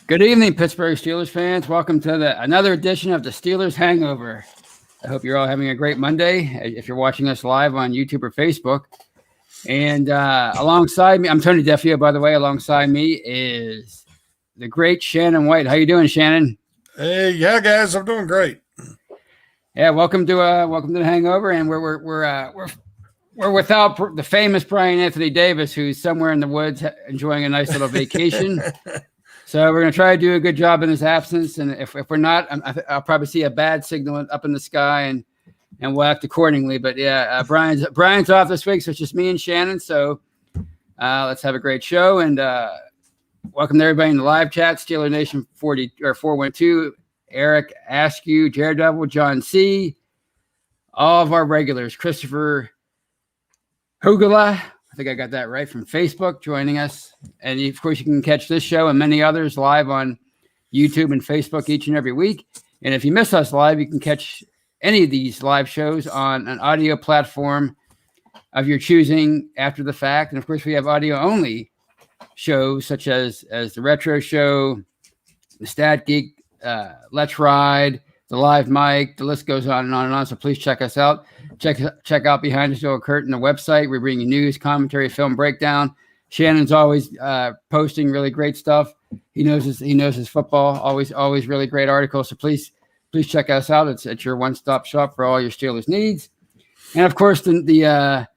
Good evening, Pittsburgh Steelers fans. Welcome to another edition of the Steelers Hangover. I hope you're all having a great Monday if you're watching us live on YouTube or Facebook. And alongside me, I'm Tony Defio, by the way. Alongside me is the great Shannon White. How you doing, Shannon? Hey, yeah, guys, I'm doing great. Yeah, welcome to the Hangover, and we're without the famous Brian Anthony Davis, who's somewhere in the woods enjoying a nice little vacation. So we're going to try to do a good job in his absence, and if we're not, I'll probably see a bad signal up in the sky, and we'll act accordingly. But yeah, Brian's off this week, so it's just me and Shannon. So let's have a great show, and welcome to everybody in the live chat. Steeler Nation 412, Eric Askew, Daredevil, John C, all of our regulars, Christopher Hugula. I think I got that right, from Facebook, joining us. And of course, you can catch this show and many others live on YouTube and Facebook each and every week. And if you miss us live, you can catch any of these live shows on an audio platform of your choosing after the fact. And of course, we have audio only shows such as the Retro Show, the Stat Geek, Let's Ride, the Live Mic. The list goes on and on and on. So please check us out. Check out Behind the Steel Curtain, the website. We're bringing news, commentary, film breakdown. Shannon's always posting really great stuff. He knows his football. Always really great articles. So please check us out. It's your one-stop shop for all your Steelers needs. And of course, the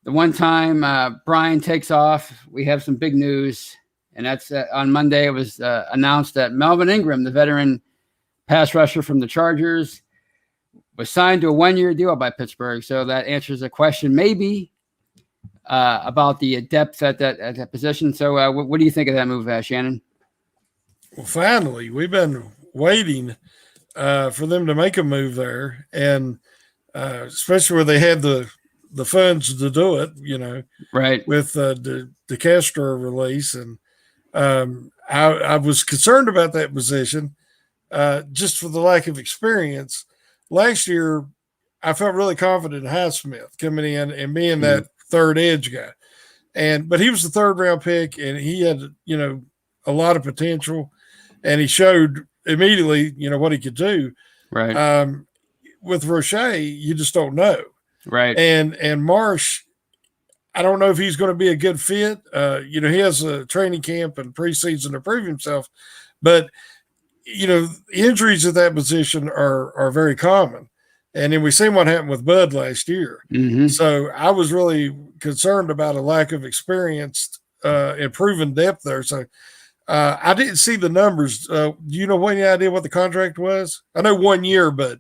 one time Brian takes off, we have some big news, and that's on Monday. It was announced that Melvin Ingram, the veteran pass rusher from the Chargers, was signed to a one-year deal by Pittsburgh. So that answers a question maybe about the depth at that position. So what do you think of that move, Shannon? Well, finally, we've been waiting for them to make a move there, and especially where they had the funds to do it, right, with the Castro release. And I was concerned about that position just for the lack of experience. Last year, I felt really confident in Highsmith coming in and being that third edge guy. But he was the third round pick, and he had, a lot of potential, and he showed immediately, what he could do. Right. With Roche, you just don't know. Right. And Marsh, I don't know if he's going to be a good fit. He has a training camp and preseason to prove himself, but injuries at that position are very common. And then we seen what happened with Bud last year. Mm-hmm. So I was really concerned about a lack of experience and proven depth there. So I didn't see the numbers. Do you know any idea what the contract was? I know 1 year, but.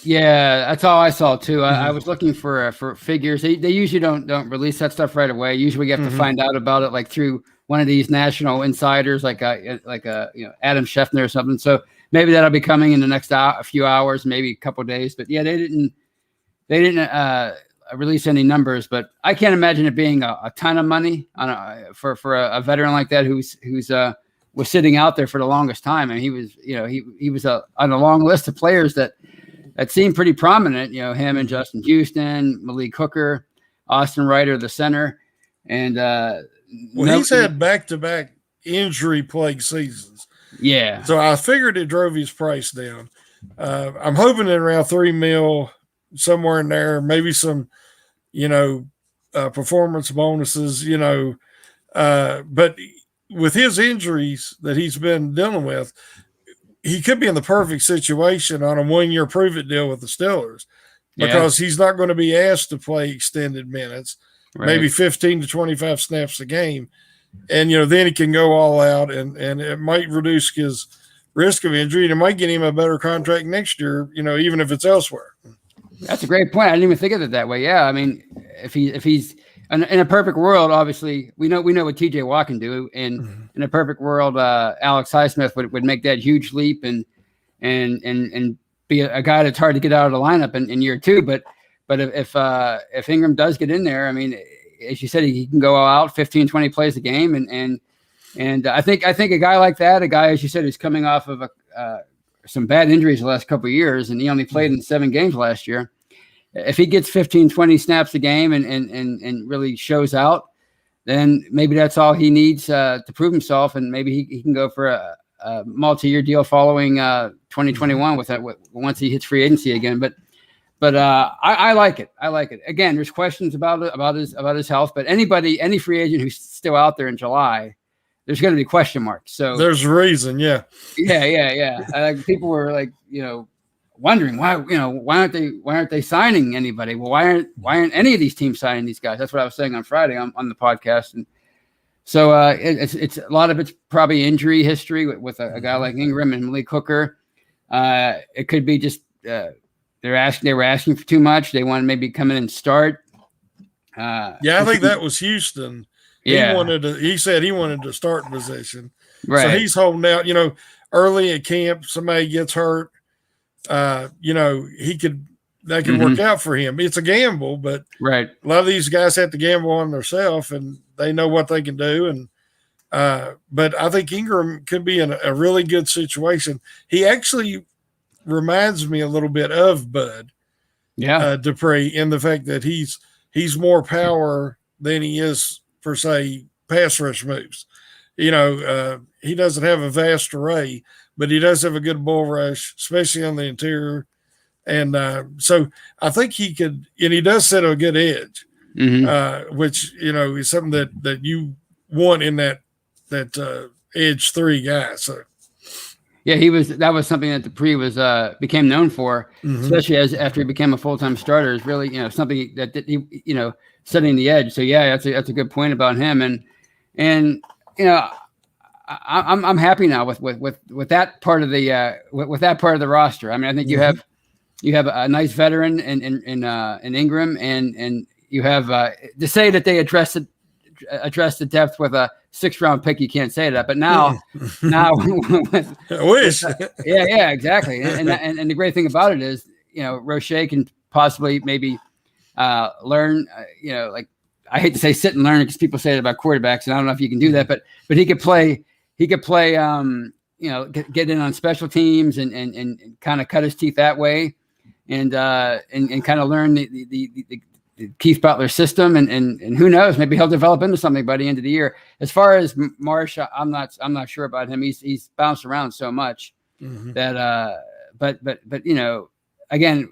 Yeah, that's all I saw too. I was looking for figures. They usually don't release that stuff right away. Usually you have to find out about it like through one of these national insiders, like Adam Scheffner or something. So maybe that'll be coming in the next a few hours, maybe a couple of days. But yeah, they didn't release any numbers. But I can't imagine it being a ton of money for a veteran like that who's was sitting out there for the longest time, and he was on a long list of players that seemed pretty prominent. Him and Justin Houston, Malik Hooker, Austin Ryder, the center, and. He's had back-to-back injury-plagued seasons. Yeah. So I figured it drove his price down. I'm hoping at around $3 million, somewhere in there, maybe some, performance bonuses, but with his injuries that he's been dealing with, he could be in the perfect situation on a 1 year prove-it deal with the Steelers because he's not going to be asked to play extended minutes. Right. Maybe 15 to 25 snaps a game. And, then he can go all out and it might reduce his risk of injury, and it might get him a better contract next year, even if it's elsewhere. That's a great point. I didn't even think of it that way. Yeah. I mean, if he's in a perfect world, obviously we know what TJ Watt can do. And in a perfect world, Alex Highsmith would make that huge leap and be a guy that's hard to get out of the lineup in year two. But if Ingram does get in there, I mean, as you said, he can go out 15, 20 plays a game. And I think a guy like that, a guy, as you said, who's coming off of some bad injuries the last couple of years, and he only played in 7 games last year. If he gets 15, 20 snaps a game and really shows out, then maybe that's all he needs to prove himself. And maybe he can go for multi-year deal following 2021 with that once he hits free agency again. But I like it. I like it. Again, there's questions about his health, but any free agent who's still out there in July, there's going to be question marks. So there's a reason, yeah. People were like, wondering why aren't they signing anybody? Well, why aren't any of these teams signing these guys? That's what I was saying on Friday on the podcast. And so it's a lot of it's probably injury history with a guy like Ingram and Malik Hooker. It could be just they were asking for too much. They want to maybe come in and start. I think that was Houston. He said he wanted to start in position. Right. So he's holding out. Early at camp, somebody gets hurt. That could work out for him. It's a gamble, but right. A lot of these guys have to gamble on themselves, and they know what they can do. And but I think Ingram could be in a really good situation. He actually reminds me a little bit of Bud, Dupree, in the fact that he's more power than he is per se pass rush moves. He doesn't have a vast array, but he does have a good bull rush, especially on the interior. And so I think he could, and he does set a good edge, which, is something that you want in that edge 3 guy. So. Yeah, that was something that Dupree became known for, especially after he became a full-time starter, is really, something that he, setting the edge. So yeah, that's a good point about him. And I'm happy now with that part of the with that part of the roster. I mean, I think you have a nice veteran in Ingram, and you have to say that they addressed the depth with a 6th-round pick. You can't say that, but now I wish. Yeah, exactly. And the great thing about it is, Roche can possibly maybe learn. I hate to say sit and learn because people say it about quarterbacks, and I don't know if you can do that, but he could play. He could play. Get in on special teams and kind of cut his teeth that way, and kind of learn the Keith Butler system, and who knows, maybe he'll develop into something by the end of the year. As far as Marsh, I'm not sure about him. He's bounced around so much that but again,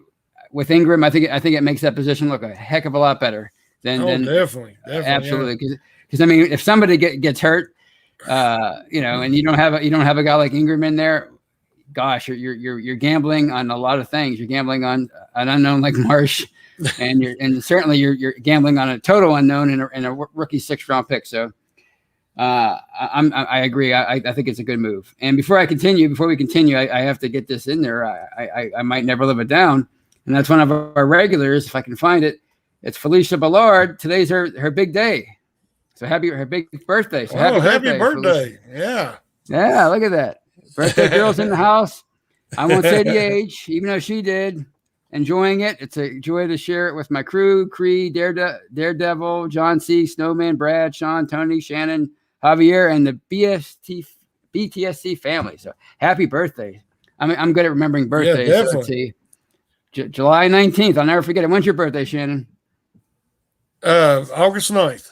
with Ingram, I think it makes that position look a heck of a lot better than definitely absolutely, because I mean, if somebody gets hurt, and you don't have a guy like Ingram in there, gosh, you're gambling on a lot of things. You're gambling on an unknown like Marsh. And certainly you're gambling on a total unknown in a rookie 6th-round pick. So I agree. I think it's a good move. And before we continue, I have to get this in there. I might never live it down. And that's one of our regulars, if I can find it. It's Felicia Ballard. Today's her big day. So her big birthday. So happy birthday. Felicia. Yeah. Look at that. Birthday girl's in the house. I won't say the age, even though she did. Enjoying it. It's a joy to share it with my crew, Cree, Daredevil, John C., Snowman, Brad, Sean, Tony, Shannon, Javier, and the BTSC family. So happy birthday. I'm good at remembering birthdays. Yeah, so let's see. July 19th. I'll never forget it. When's your birthday, Shannon? August 9th.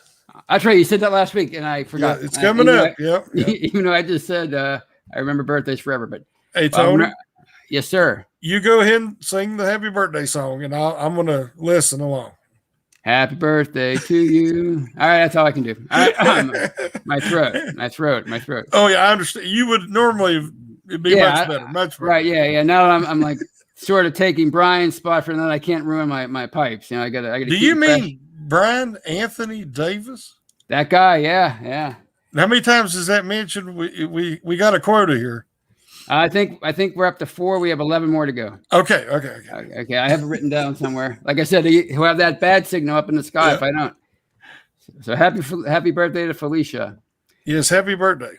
That's right. You said that last week, and I forgot. Yeah, it's coming up. Yep. Even though I just said I remember birthdays forever. But hey, Tony. Yes, sir. You go ahead and sing the happy birthday song, and I'm going to listen along. Happy birthday to you. All right, that's all I can do. All right, my throat. Oh, yeah, I understand. You would normally be much better. Right, yeah. Now I'm like sort of taking Brian's spot for that. I can't ruin my pipes. I got to. Do you mean Brian Anthony Davis? That guy, yeah. How many times is that mentioned? We got a quota here. I think we're up to 4. We have 11 more to go. Okay. I have it written down somewhere. Like I said, he'll have that bad signal up in the sky if I don't. So happy birthday to Felicia. Yes, happy birthday.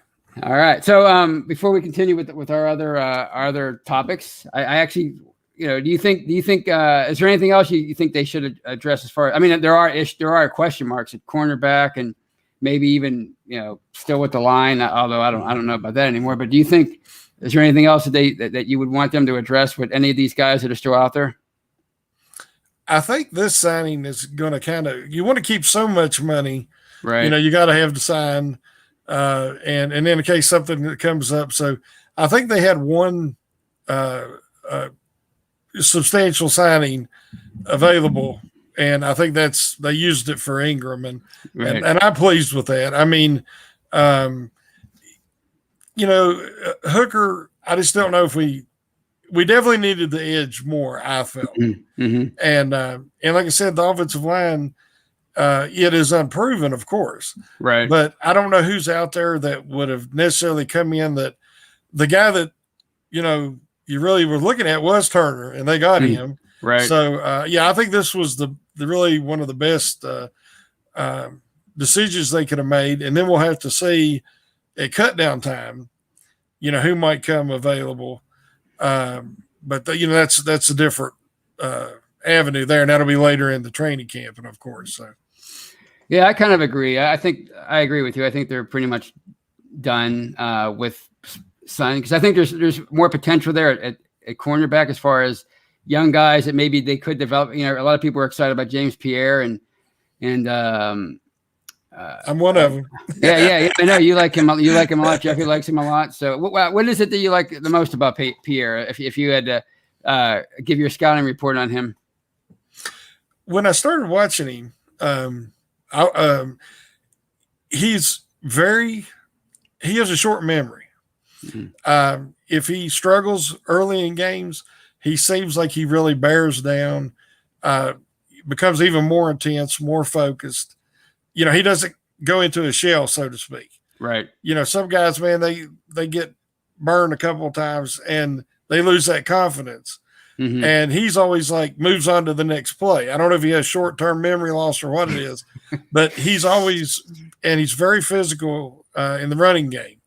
All right. So before we continue with our other topics, I actually, do you think is there anything else you think they should address as far? I mean, there are question marks at cornerback and maybe even still with the line. Although I don't know about that anymore. But do you think? Is there anything else that you would want them to address with any of these guys that are still out there? I think this signing is going to you want to keep so much money, right? You got to have to sign and in case something that comes up. So I think they had one substantial signing available, and I think they used it for Ingram, and I'm pleased with that. I mean, Hooker, I just don't know if we definitely needed the edge more, I felt. Mm-hmm. And like I said, the offensive line, it is unproven, of course. Right. But I don't know who's out there that would have necessarily come in. That the guy that, you really were looking at was Turner, and they got him. Right. So, I think this was the really one of the best decisions they could have made. And then we'll have to see at cut down time, who might come available. But that's a different avenue there, and that'll be later in the training camp, and of course. So. Yeah, I kind of agree. I think I agree with you. I think they're pretty much done with signing, because I think there's more potential there at cornerback as far as young guys that maybe they could develop. A lot of people are excited about James Pierre and I'm one of them. Yeah. I know you like him. You like him a lot. Jeffy likes him a lot. So, what is it that you like the most about Pierre? If you had to give your scouting report on him, when I started watching him, he has a short memory. Mm-hmm. If he struggles early in games, he seems like he really bears down, becomes even more intense, more focused. He doesn't go into a shell, so to speak. Right. Some guys, man, they get burned a couple of times and they lose that confidence. Mm-hmm. And he's always moves on to the next play. I don't know if he has short-term memory loss or what it is, but he's very physical in the running game.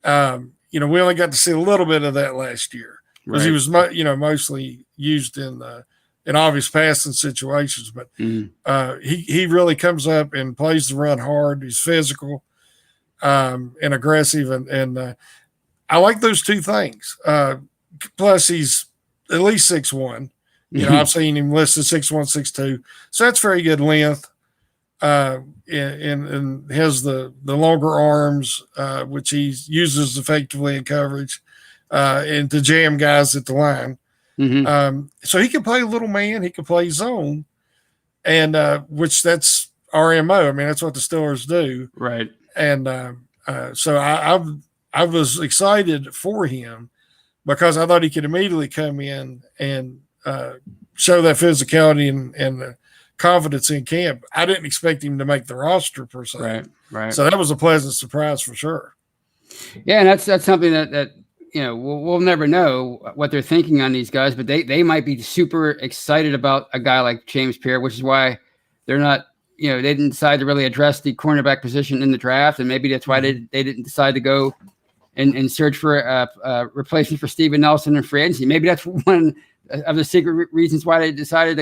We only got to see a little bit of that last year because he was, mostly used in obvious passing situations, but he really comes up and plays the run hard. He's physical and aggressive, and I like those two things. Plus, he's at least 6'1". I've seen him listed 6'1", 6'2", so that's very good length. And has the longer arms, which he uses effectively in coverage, and to jam guys at the line. Mm-hmm. So he can play little man, he can play zone, and which that's our MO. I mean, that's what the Steelers do. Right. And so I was excited for him because I thought he could immediately come in and show that physicality and confidence in camp. I didn't expect him to make the roster per se. Right. So that was a pleasant surprise for sure. Yeah, and that's something that we'll never know what they're thinking on these guys, but they might be super excited about a guy like James Pierre, which is why they're not, they didn't decide to really address the cornerback position in the draft, and maybe that's why they didn't decide to go and search for a replacement for Steven Nelson in free agency. Maybe that's one of the secret reasons why they decided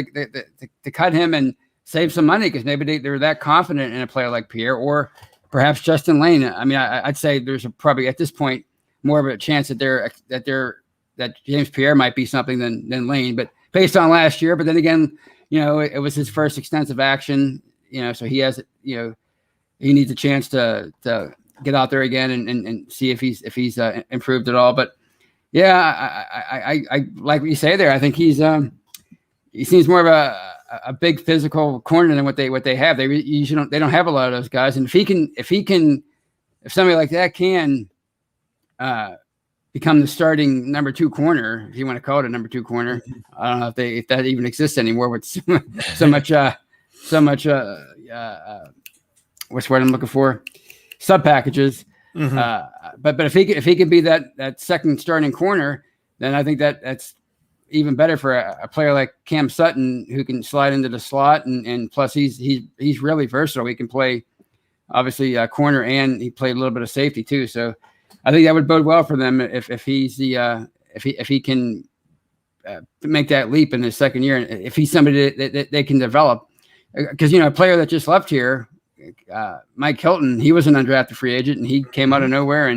to cut him and save some money, because maybe they're that confident in a player like Pierre, or perhaps Justin Lane. I mean, I'd say there's probably at this point more of a chance that James Pierre might be something than Lane, but based on last year. But then again, it was his first extensive action, so he has, he needs a chance to get out there again and see if he's improved at all. But yeah, I like what you say there. I think he seems more of a big physical corner than what they have. They usually don't have a lot of those guys. And if somebody like that can become the starting number 2 corner, if you want to call it a number 2 corner, I don't know if that even exists anymore with so much what's the word I'm looking for? Sub packages. Mm-hmm. But if he can be that second starting corner, then I think that's even better for a player like Cam Sutton, who can slide into the slot, and plus he's really versatile. He can play obviously corner, and he played a little bit of safety too. So I think that would bode well for them if he's if he can make that leap in his second year, and if he's somebody that they can develop. Because a player that just left here, Mike Hilton, he was an undrafted free agent, and he came out of nowhere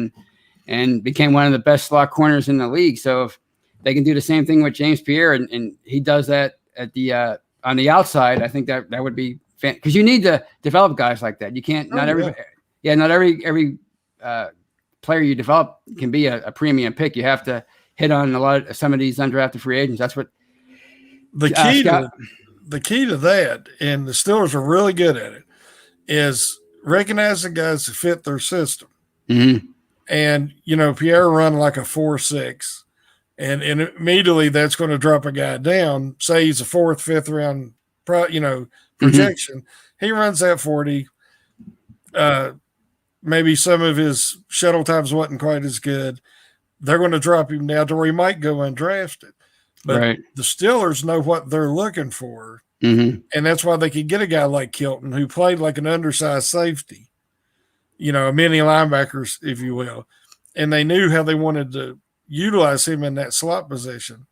and became one of the best slot corners in the league. So if they can do the same thing with James Pierre, and he does that at the on the outside, I think that would be because you need to develop guys like that. You can't not every player you develop can be a premium pick. You have to hit on some of these undrafted free agents. That's what the key to that, and the Steelers are really good at it, is recognizing guys that fit their system. Mm-hmm. And, Pierre run like a 4.6, and immediately that's going to drop a guy down. Say he's a 4th, 5th round, projection. Mm-hmm. He runs that 40. Maybe some of his shuttle times wasn't quite as good. They're going to drop him down to where he might go undrafted. But the Steelers know what they're looking for, mm-hmm. and that's why they could get a guy like Kilton who played like an undersized safety, a mini linebacker, if you will. And they knew how they wanted to utilize him in that slot position.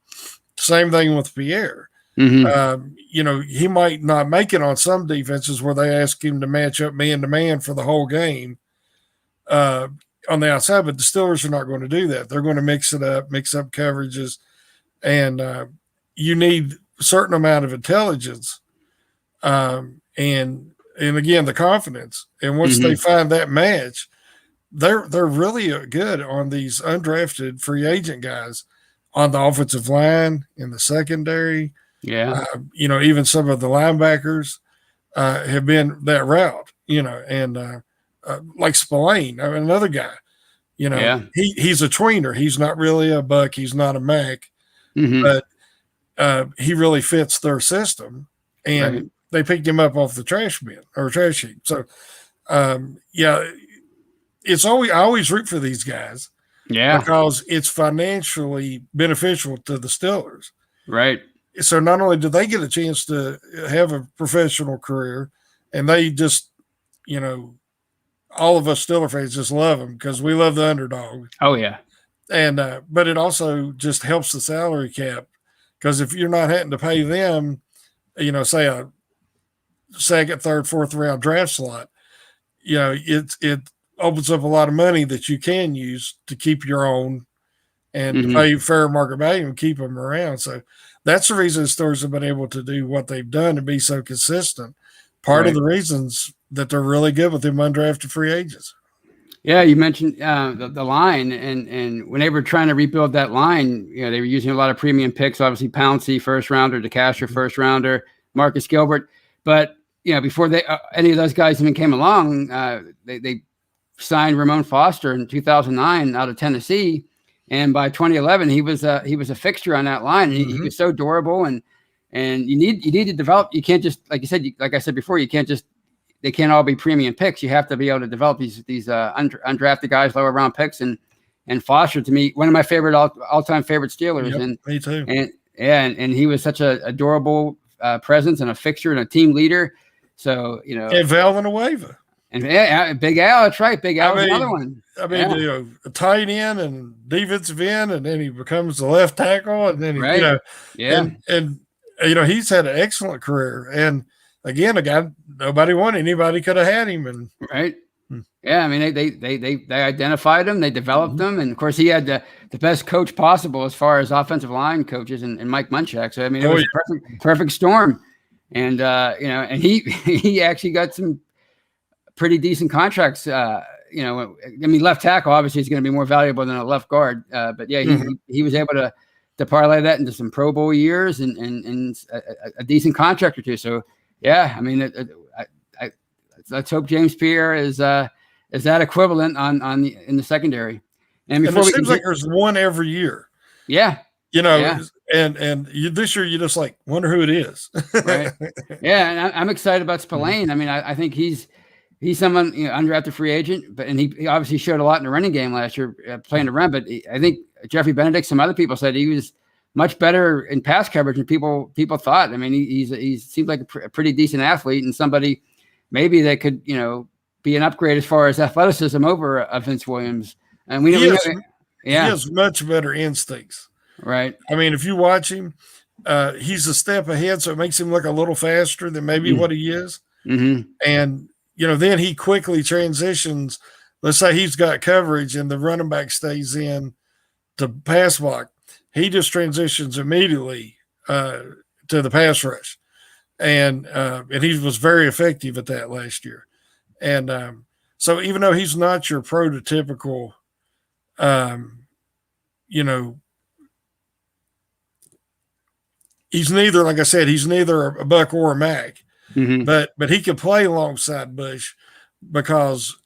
Same thing with Pierre. Mm-hmm. He might not make it on some defenses where they ask him to match up man-to-man for the whole game on the outside, but the Steelers are not going to do that. They're going to mix up coverages, and you need a certain amount of intelligence and again, the confidence. And once mm-hmm. they find that match, they're really good on these undrafted free agent guys on the offensive line, in the secondary. Yeah. Even some of the linebackers have been that route, and like Spillane, another guy, he's a tweener. He's not really a buck. He's not a Mac, mm-hmm. but he really fits their system, and they picked him up off the trash bin or trash heap. So, I always root for these guys, because it's financially beneficial to the Steelers, right? So not only do they get a chance to have a professional career, and they just, all of us Steeler fans just love them because we love the underdog. Oh yeah, and but it also just helps the salary cap, because if you're not having to pay them, say a second, third, fourth round draft slot, it opens up a lot of money that you can use to keep your own and mm-hmm. to pay fair market value and keep them around. So that's the reason the Steelers have been able to do what they've done and be so consistent. Part of the reasons that they're really good with them undrafted free agents. Yeah, you mentioned the line, and when they were trying to rebuild that line, they were using a lot of premium picks. Obviously, Pouncey, first rounder, DeCastro, first rounder, Marcus Gilbert. But before any of those guys even came along, they signed Ramon Foster in 2009 out of Tennessee, and by 2011 he was a fixture on that line. And he was so durable, and you need to develop. You can't just, like you said, like I said before, they can't all be premium picks. You have to be able to develop these undrafted guys, lower round picks, and Foster, to me, one of my favorite all-time favorite Steelers. Yep, me too. And he was such a durable presence and a fixture and a team leader. So and Villanueva. And Big Al, that's right. Big Al was another one. A tight end and defensive end, and then he becomes the left tackle, and then he's had an excellent career. And again, a guy nobody wanted, anybody could have had him, and yeah. I mean, they identified him, they developed him, and of course, he had the best coach possible as far as offensive line coaches, and Mike Munchak. So I mean, it was a perfect storm, and and he actually got some pretty decent contracts. Left tackle obviously is going to be more valuable than a left guard. But yeah, he was able to parlay that into some Pro Bowl years and a decent contract or two. So yeah, I mean, let's hope James Pierre is that equivalent in the secondary. And it seems like there's one every year. Yeah. And this year you just wonder who it is. Right. Yeah, and I'm excited about Spillane. I mean, I think he's someone, undrafted free agent, and he obviously showed a lot in the running game last year playing the run. But I think Jeffrey Benedict, some other people said he was much better in pass coverage than people thought. I mean, he seemed like a pretty decent athlete, and somebody maybe that could be an upgrade as far as athleticism over Vince Williams. And he has much better instincts. Right. I mean, if you watch him, he's a step ahead, so it makes him look a little faster than maybe what he is. Mm-hmm. And then he quickly transitions. Let's say he's got coverage and the running back stays in to pass block. He just transitions immediately to the pass rush. And he was very effective at that last year. And So even though he's not your prototypical, he's neither, like I said, he's neither a Buck or a Mac, but he can play alongside Bush because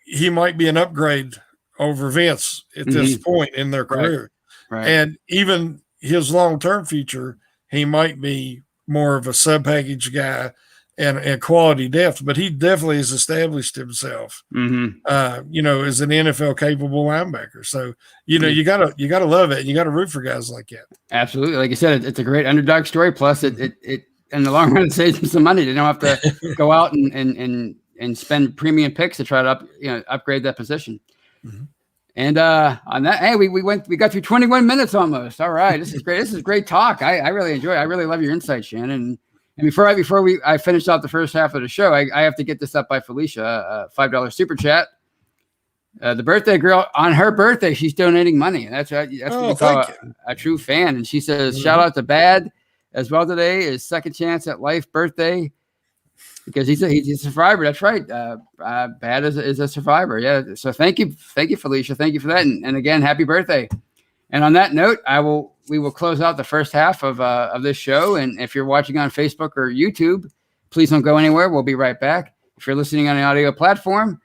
he might be an upgrade over Vince at this point in their career. Right. And even his long-term future, he might be more of a sub-package guy and quality depth, but he definitely has established himself, as an NFL capable linebacker. So, you gotta love it. And you got to root for guys like that. Absolutely. Like you said, it's a great underdog story. Plus it in the long run, it saves them some money. They don't have to go out and spend premium picks to try to upgrade that position. And on that, hey, we got through 21 minutes almost. All right, this is great. This is great talk. I really enjoy it. I really love your insight, Shannon. And before I finish out the first half of the show, I have to get this up by Felicia, $5 super chat. The birthday girl, on her birthday, she's donating money. That's what you call a true fan. And she says, shout out to Bad as well today. His second chance at life birthday. Because he's a survivor. That's right. Bad is a survivor. Yeah. So thank you, Felicia. Thank you for that. And again, happy birthday. And on that note, we will close out the first half of this show. And if you're watching on Facebook or YouTube, please don't go anywhere. We'll be right back. If you're listening on the audio platform,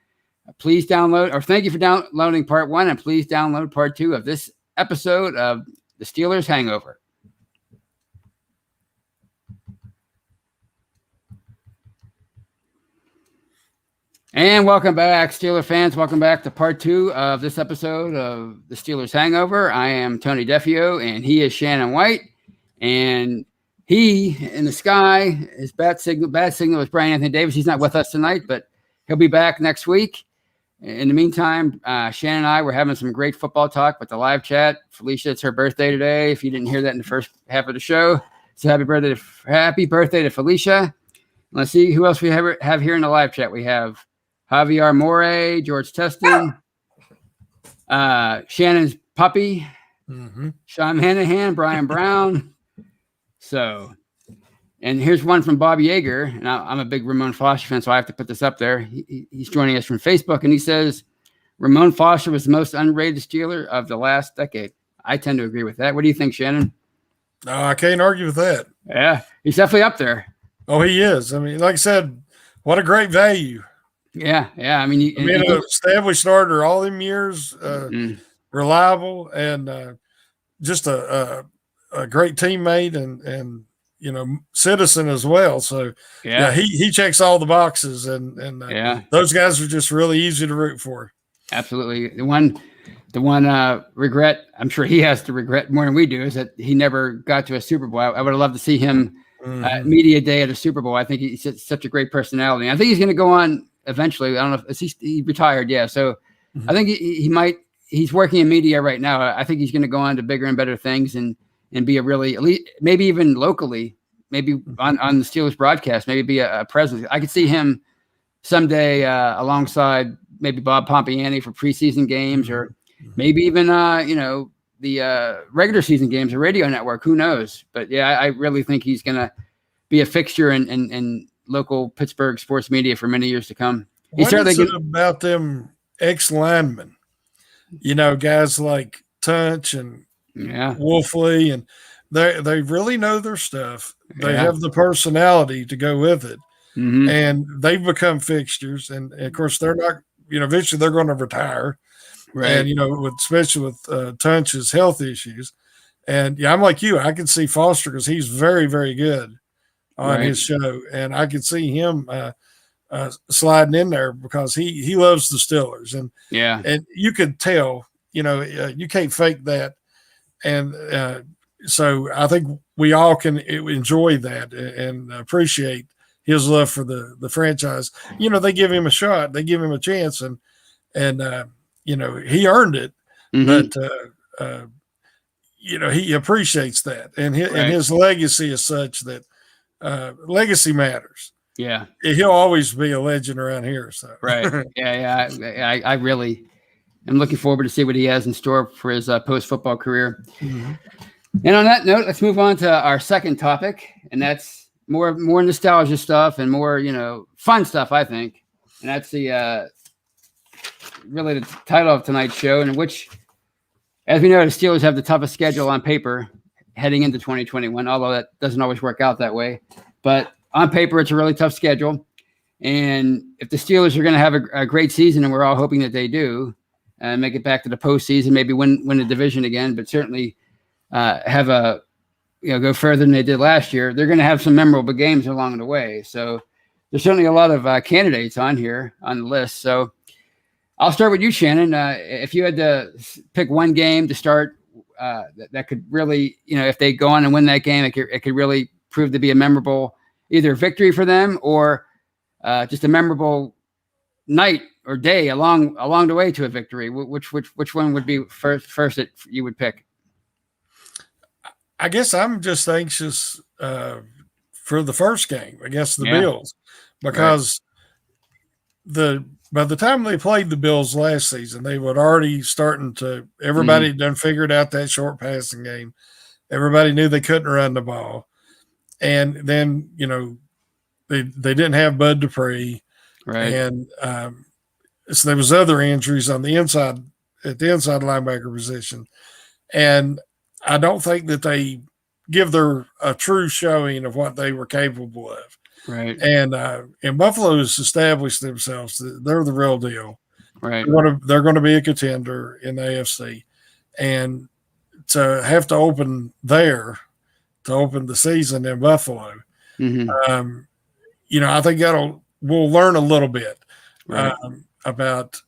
please download, or thank you for downloading part 1, and please download part 2 of this episode of the Steelers Hangover. And welcome back, Steeler fans. Welcome back to part 2 of this episode of the Steelers Hangover. I am Tony Defio, and he is Shannon White. And he, in the sky, his bad signal is Brian Anthony Davis. He's not with us tonight, but he'll be back next week. In the meantime, Shannon and I were having some great football talk with the live chat. Felicia, it's her birthday today. If you didn't hear that in the first half of the show, so happy birthday to Felicia. Let's see who else we have here in the live chat. We have Javier More, George Teston, Shannon's puppy, Sean Hanahan, Brian Brown. So, and here's one from Bob Yeager. And I'm a big Ramon Foster fan, so I have to put this up there. He's joining us from Facebook, and he says, Ramon Foster was the most underrated Steeler of the last decade. I tend to agree with that. What do you think, Shannon? No, I can't argue with that. Yeah, he's definitely up there. Oh, he is. I mean, like I said, what a great value. Yeah. I mean, an established starter all them years, reliable, and just a great teammate and citizen as well. So he checks all the boxes, and those guys are just really easy to root for. Absolutely. The one regret I'm sure he has to regret more than we do is that he never got to a Super Bowl. I would have loved to see him media day at a Super Bowl. I think he's such a great personality. I think he's going to go on eventually. I don't know if he retired. Yeah. So I think he's working in media right now. I think he's going to go on to bigger and better things and be a really elite, maybe even locally, maybe on the Steelers broadcast, maybe be a presence. I could see him someday alongside maybe Bob Pompiani for preseason games, or maybe even the regular season games, the radio network. Who knows? But yeah, I really think he's going to be a fixture in local Pittsburgh sports media for many years to come. What is it about them ex-linemen? Guys like Tunch and Wolfley, and they really know their stuff. They have the personality to go with it, and they've become fixtures. And of course, they're not. Eventually they're going to retire, right? And especially with Tunch's health issues, and I'm like you. I can see Foster because he's very, very good on his show, and I could see him sliding in there because he loves the Steelers, and you could tell. You can't fake that. And so I think we all can enjoy that and appreciate his love for the franchise. They give him a shot, they give him a chance, and he earned it. But he appreciates that, and his legacy is such that legacy matters. Yeah, he'll always be a legend around here. So I really. I'm looking forward to see what he has in store for his post-football career. And on that note, let's move on to our second topic, and that's more nostalgia stuff and more, fun stuff, I think. and that's the really the title of tonight's show, in which, as we know, the Steelers have the toughest schedule on paper heading into 2021, although that doesn't always work out that way. But on paper, it's a really tough schedule. And if the Steelers are going to have a great season, and we're all hoping that they do, make it back to the postseason, maybe win the division again, but certainly have go further than they did last year, they're going to have some memorable games along the way. So there's certainly a lot of candidates on here on the list. So I'll start with you, Shannon. If you had to pick one game to start that could really, if they go on and win that game, it could really prove to be a memorable either victory for them or just a memorable night or day along the way to a victory. Which one would be first that you would pick? I guess I'm just anxious for the first game against the Bills, because by the time they played the Bills last season, they were already starting to. Everybody had done figured out that short passing game. Everybody knew they couldn't run the ball, and then they didn't have Bud Dupree, right? And so there was other injuries on the inside at the inside linebacker position, and I don't think that they give a true showing of what they were capable of. Right. And Buffalo has established themselves. They're the real deal. Right. They're going to be a contender in the AFC. And to have to open the season in Buffalo, I think we'll learn a little bit about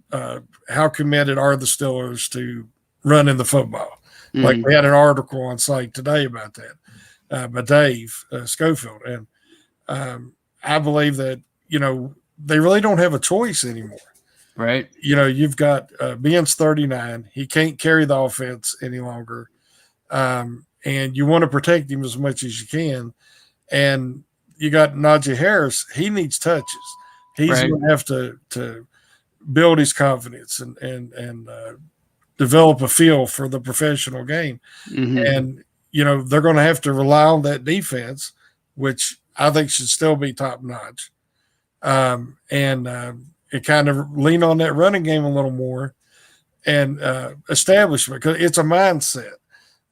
how committed are the Steelers to running the football. Like we had an article on site today about that by Dave Schofield. And I believe that, they really don't have a choice anymore. Right. You've got Ben's 39. He can't carry the offense any longer. And you want to protect him as much as you can. And you got Najee Harris. He needs touches. He's going to have to build his confidence and develop a feel for the professional game. And, they're going to have to rely on that defense, which I think should still be top notch. It kind of lean on that running game a little more and establishment, because it's a mindset.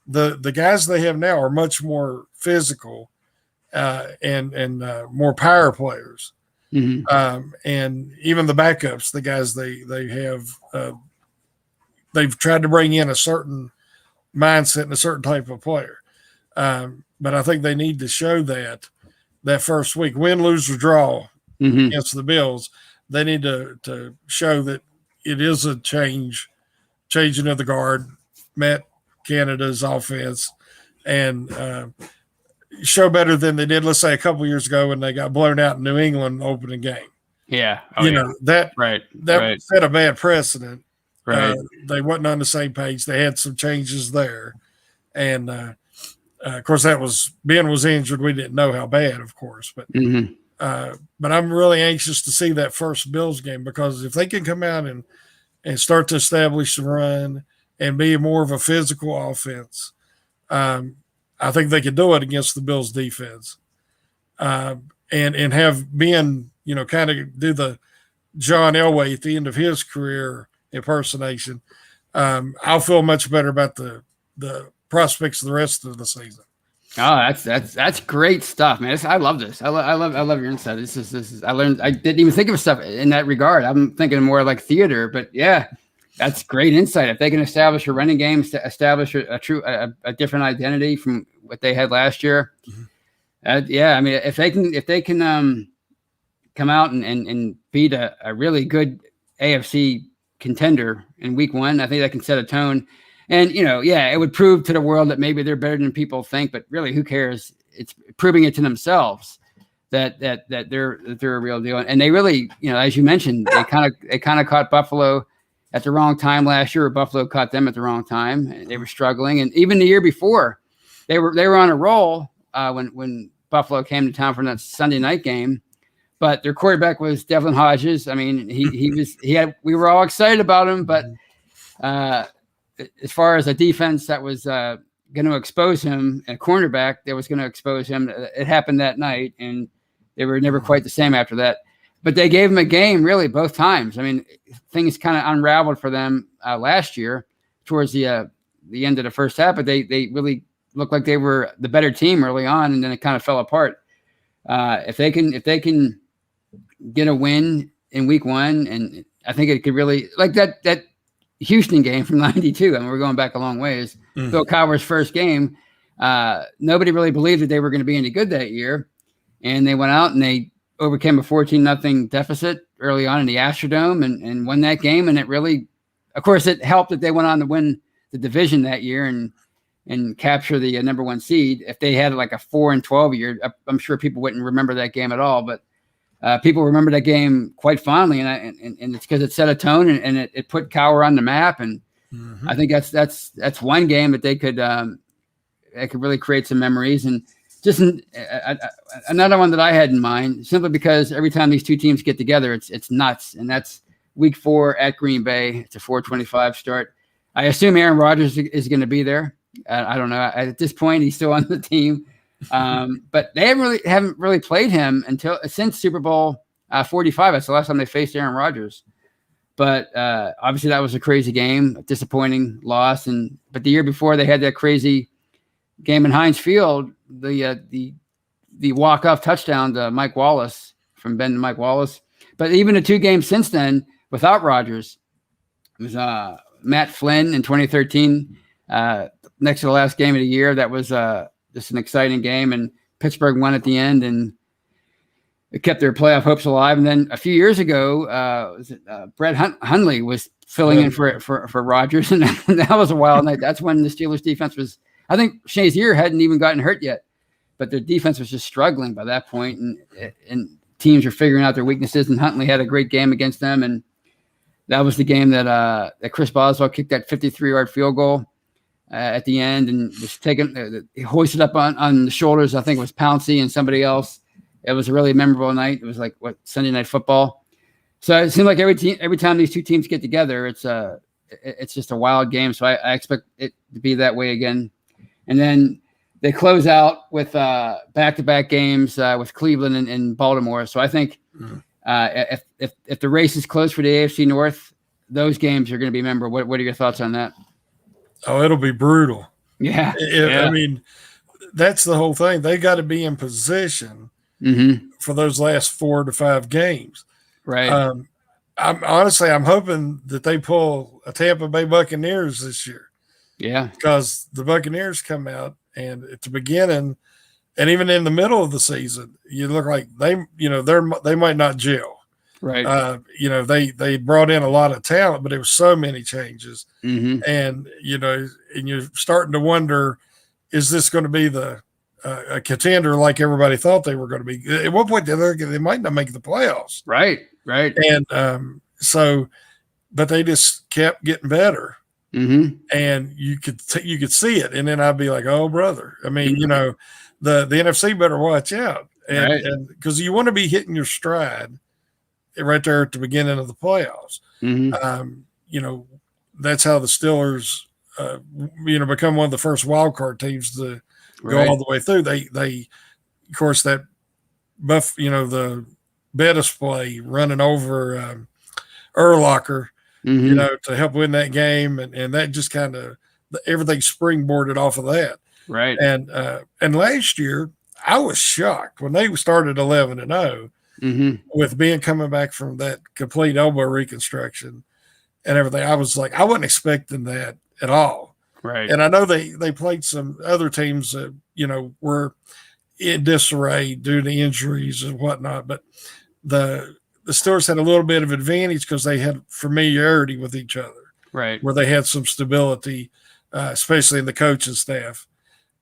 The guys they have now are much more physical and more power players. And even the backups, the guys they have, they've tried to bring in a certain mindset and a certain type of player. But I think they need to show that first week, win, lose, or draw against the Bills. They need to show that it is a changing of the guard, Matt Canada's offense, and show better than they did, let's say, a couple years ago when they got blown out in New England opening game. Yeah. That set a bad precedent. Right. They wasn't on the same page. They had some changes there. And, of course, Ben was injured. We didn't know how bad, of course. But I'm really anxious to see that first Bills game, because if they can come out and start to establish the run and be more of a physical offense, I think they could do it against the Bills defense. And have Ben, kind of do the John Elway at the end of his career impersonation. I'll feel much better about the prospects of the rest of the season. Oh, that's great stuff, man. I love this. I love your insight. This is. I didn't even think of stuff in that regard. I'm thinking more like theater, but yeah, that's great insight. If they can establish a running game, establish a different identity from what they had last year. Yeah, I mean, if they can come out and beat a really good AFC contender in week one, I think that can set a tone. And, it would prove to the world that maybe they're better than people think, but really, who cares? It's proving it to themselves that they're a real deal. And they really, as you mentioned, they kind of caught Buffalo at the wrong time last year, or Buffalo caught them at the wrong time. They were struggling. And even the year before, they were on a roll when Buffalo came to town for that Sunday night game. But their quarterback was Devlin Hodges. I mean, we were all excited about him, but as far as a defense that was going to expose him, and a cornerback that was going to expose him, it happened that night, and they were never quite the same after that. but they gave him a game really both times. I mean, things kind of unraveled for them last year towards the end of the first half, but they really looked like they were the better team early on, and then it kind of fell apart. If they can get a win in week one, and I think it could really, like that Houston game from '92. I mean, we're going back a long ways. Bill Cowher's first game. Nobody really believed that they were going to be any good that year, and they went out and they overcame a 14-0 deficit early on in the Astrodome and won that game. And it really, of course, it helped that they went on to win the division that year and capture the number one seed. If they had like a 4-12 year, I'm sure people wouldn't remember that game at all, but people remember that game quite fondly. And it's because it set a tone and it put Cowher on the map. And I think that's one game that they could really create some memories. And just another one that I had in mind, simply because every time these two teams get together, it's nuts. And that's week 4 at Green Bay. It's a 4:25 start. I assume Aaron Rodgers is going to be there. I don't know. At this point, he's still on the team. But they haven't really played him since Super Bowl 45. That's the last time they faced Aaron Rodgers. But obviously that was a crazy game, a disappointing loss. But the year before they had that crazy game in Heinz Field, the walk-off touchdown to Mike Wallace, from Ben to Mike Wallace. But even the 2 games since then without Rodgers, it was Matt Flynn in 2013, next to the last game of the year. That was just an exciting game, and Pittsburgh won at the end, and it kept their playoff hopes alive. And then a few years ago, Brett Hundley was filling in for Rodgers, and that was a wild night. That's when the Steelers defense was, I think Shazier hadn't even gotten hurt yet, but their defense was just struggling by that point, and teams were figuring out their weaknesses, and Huntley had a great game against them. And that was the game that Chris Boswell kicked that 53-yard field goal at the end, and was hoisted up on the shoulders. I think it was Pouncey and somebody else. It was a really memorable night. It was like Sunday Night Football. So it seemed like every time these two teams get together, it's just a wild game. So I expect it to be that way again. And then they close out with back-to-back games with Cleveland and Baltimore. So I think if the race is close for the AFC North, those games are going to be memorable. What are your thoughts on that? Oh, it'll be brutal. Yeah. I mean, that's the whole thing. They got to be in position for those last 4 to 5 games. Right. I'm hoping that they pull a Tampa Bay Buccaneers this year. Yeah. Because the Buccaneers come out, and at the beginning and even in the middle of the season, you look like they might not gel. Right. They brought in a lot of talent, but there was so many changes. And, and you're starting to wonder, is this going to be a contender like everybody thought they were going to be? At one point, they might not make the playoffs. Right. And but they just kept getting better. And you could see it. And then I'd be like, oh, brother. I mean, the NFC better watch out. And because you want to be hitting your stride right there at the beginning of the playoffs. That's how the Steelers, become one of the first wild card teams to go all the way through. They of course, that the Bettis play running over Urlacher, to help win that game. And that just kind of everything springboarded off of that. Right. And last year I was shocked when they started 11-0 with being coming back from that complete elbow reconstruction and everything. I was like, I wasn't expecting that at all. Right. And I know they played some other teams that, were in disarray due to injuries and whatnot, but the Steelers had a little bit of advantage because they had familiarity with each other, right? Where they had some stability, especially in the coaching staff.